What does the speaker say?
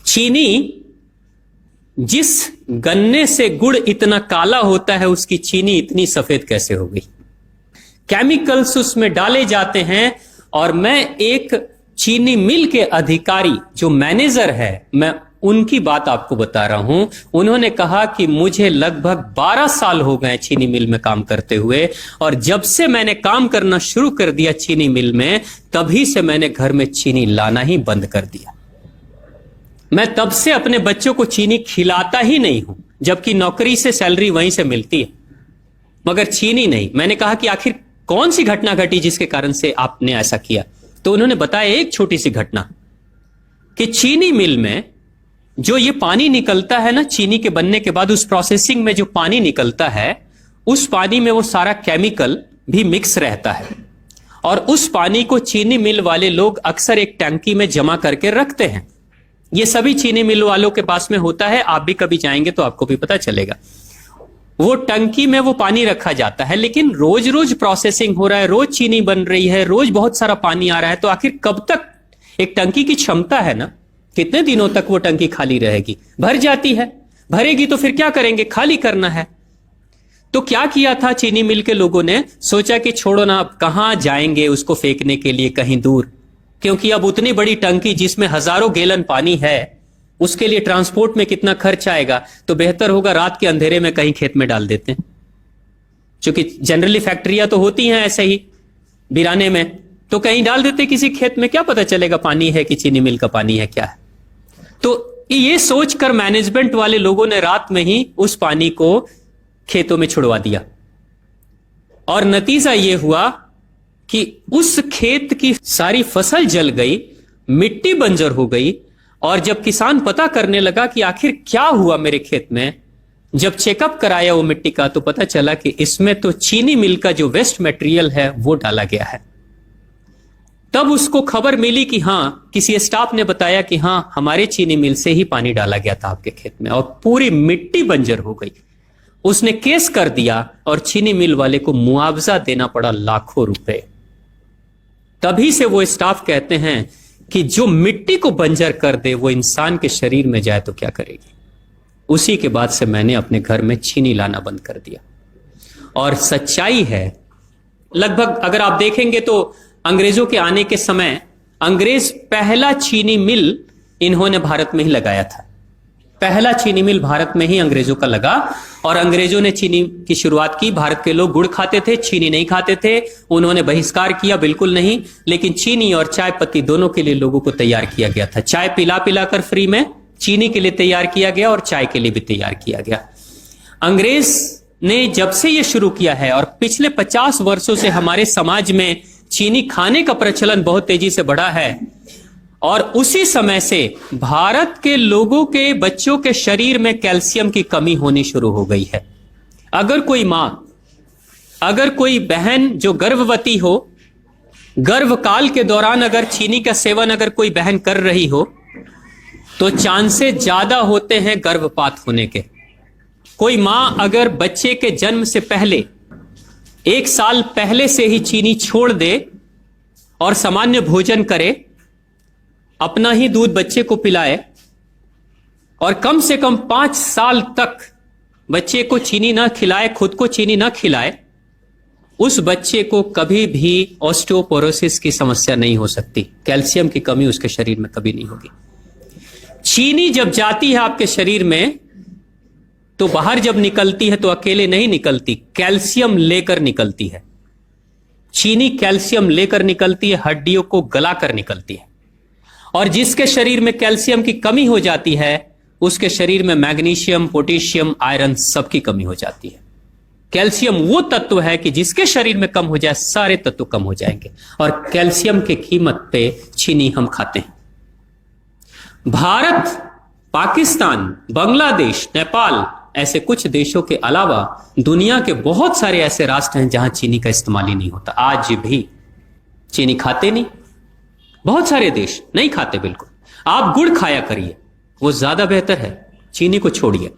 चीनी, जिस गन्ने से गुड़ इतना काला होता है उसकी चीनी इतनी सफेद कैसे हो गई? केमिकल्स उसमें डाले जाते हैं। और मैं एक चीनी मिल के अधिकारी जो मैनेजर है, मैं उनकी बात आपको बता रहा हूं। उन्होंने कहा कि मुझे लगभग 12 साल हो गए चीनी मिल में काम करते हुए, और जब से मैंने काम करना शुरू कर दिया चीनी मिल में, तभी से मैंने घर में चीनी लाना ही बंद कर दिया। मैं तब से अपने बच्चों को चीनी खिलाता ही नहीं हूं, जबकि नौकरी से सैलरी वहीं से मिलती है, मगर चीनी नहीं। मैंने कहा कि आखिर कौन सी घटना घटी जिसके कारण से आपने ऐसा किया? तो उन्होंने बताया एक छोटी सी घटना, कि चीनी मिल में जो ये पानी निकलता है ना, चीनी के बनने के बाद उस प्रोसेसिंग में जो पानी निकलता है, उस पानी में वो सारा केमिकल भी मिक्स रहता है, और उस पानी को चीनी मिल वाले लोग अक्सर एक टंकी में जमा करके रखते हैं। ये सभी चीनी मिल वालों के पास में होता है, आप भी कभी जाएंगे तो आपको भी पता चलेगा। वो टंकी में वो पानी रखा जाता है, लेकिन रोज रोज प्रोसेसिंग हो रहा है, रोज चीनी बन रही है, रोज बहुत सारा पानी आ रहा है, तो आखिर कब तक? एक टंकी की क्षमता है ना, कितने दिनों तक वो टंकी खाली रहेगी? भर जाती है, भरेगी तो फिर क्या करेंगे? खाली करना है। तो क्या किया था चीनी मिल के लोगों ने? सोचा कि छोड़ो ना, अब कहां जाएंगे उसको फेंकने के लिए कहीं दूर, क्योंकि अब उतनी बड़ी टंकी जिसमें हजारों गैलन पानी है, उसके लिए ट्रांसपोर्ट में कितना खर्च आएगा, तो बेहतर होगा रात के अंधेरे में कहीं खेत में डाल देते हैं। क्योंकि जनरली फैक्ट्रियां तो होती हैं ऐसे ही बिराने में, तो कहीं डाल देते किसी खेत में, क्या पता चलेगा पानी है कि चीनी मिल का पानी है, क्या है। तो ये सोचकर मैनेजमेंट वाले लोगों ने रात में ही उस पानी को खेतों में छुड़वा दिया, और नतीजा यह हुआ कि उस खेत की सारी फसल जल गई, मिट्टी बंजर हो गई। और जब किसान पता करने लगा कि आखिर क्या हुआ मेरे खेत में, जब चेकअप कराया वो मिट्टी का, तो पता चला कि इसमें तो चीनी मिल का जो वेस्ट मटेरियल है वो डाला गया है। तब उसको खबर मिली कि हां, किसी स्टाफ ने बताया कि हां, हमारे चीनी मिल से ही पानी डाला गया था आपके खेत में, और पूरी मिट्टी बंजर हो गई। उसने केस कर दिया और चीनी मिल वाले को मुआवजा देना पड़ा लाखों रुपए। तभी से वो स्टाफ कहते हैं कि जो मिट्टी को बंजर कर दे वो इंसान के शरीर में जाए तो क्या करेगी। उसी के बाद से मैंने अपने घर में चीनी लाना बंद कर दिया। और सच्चाई है, लगभग अगर आप देखेंगे तो अंग्रेजों के आने के समय अंग्रेज पहला चीनी मिल इन्होंने भारत में ही लगाया था। पहला चीनी मिल भारत में ही अंग्रेजों का लगा, और अंग्रेजों ने चीनी की शुरुआत की। भारत के लोग गुड़ खाते थे, चीनी नहीं खाते थे, उन्होंने बहिष्कार किया, बिल्कुल नहीं। लेकिन चीनी और चाय पत्ती दोनों के लिए लोगों को तैयार किया गया था। चाय पिला पिलाकर फ्री में, चीनी के लिए तैयार किया गया और चाय के लिए भी तैयार किया गया। अंग्रेज ने जब से यह शुरू किया है, और पिछले 50 वर्षों से हमारे समाज में चीनी खाने का प्रचलन बहुत तेजी से बढ़ा है, और उसी समय से भारत के लोगों के बच्चों के शरीर में कैल्शियम की कमी होनी शुरू हो गई है। अगर कोई मां, अगर कोई बहन जो गर्भवती हो, गर्भकाल के दौरान अगर चीनी का सेवन अगर कोई बहन कर रही हो, तो चांसेस ज्यादा होते हैं गर्भपात होने के। कोई मां अगर बच्चे के जन्म से पहले 1 साल पहले से ही चीनी छोड़ दे और सामान्य भोजन करे, अपना ही दूध बच्चे को पिलाए, और कम से कम 5 साल तक बच्चे को चीनी ना खिलाए, खुद को चीनी ना खिलाए, उस बच्चे को कभी भी ऑस्टियोपोरोसिस की समस्या नहीं हो सकती। कैल्शियम की कमी उसके शरीर में कभी नहीं होगी। चीनी जब जाती है आपके शरीर में, तो बाहर जब निकलती है तो अकेले नहीं निकलती, कैल्शियम लेकर निकलती है। चीनी कैल्शियम लेकर निकलती है, हड्डियों को गलाकर निकलती है। और जिसके शरीर में कैल्शियम की कमी हो जाती है, उसके शरीर में मैग्नीशियम, पोटेशियम, आयरन सबकी कमी हो जाती है। कैल्शियम वो तत्व है कि जिसके शरीर में कम हो जाए, सारे तत्व कम हो जाएंगे, और कैल्शियम की कीमत पे चीनी हम खाते हैं। भारत, पाकिस्तान, बांग्लादेश, नेपाल, ऐसे कुछ देशों के अलावा दुनिया के बहुत सारे ऐसे राष्ट्र हैं जहां चीनी का इस्तेमाल ही नहीं होता। आज भी चीनी खाते नहीं, बहुत सारे देश नहीं खाते बिल्कुल। आप गुड़ खाया करिए, वो ज्यादा बेहतर है, चीनी को छोड़िए।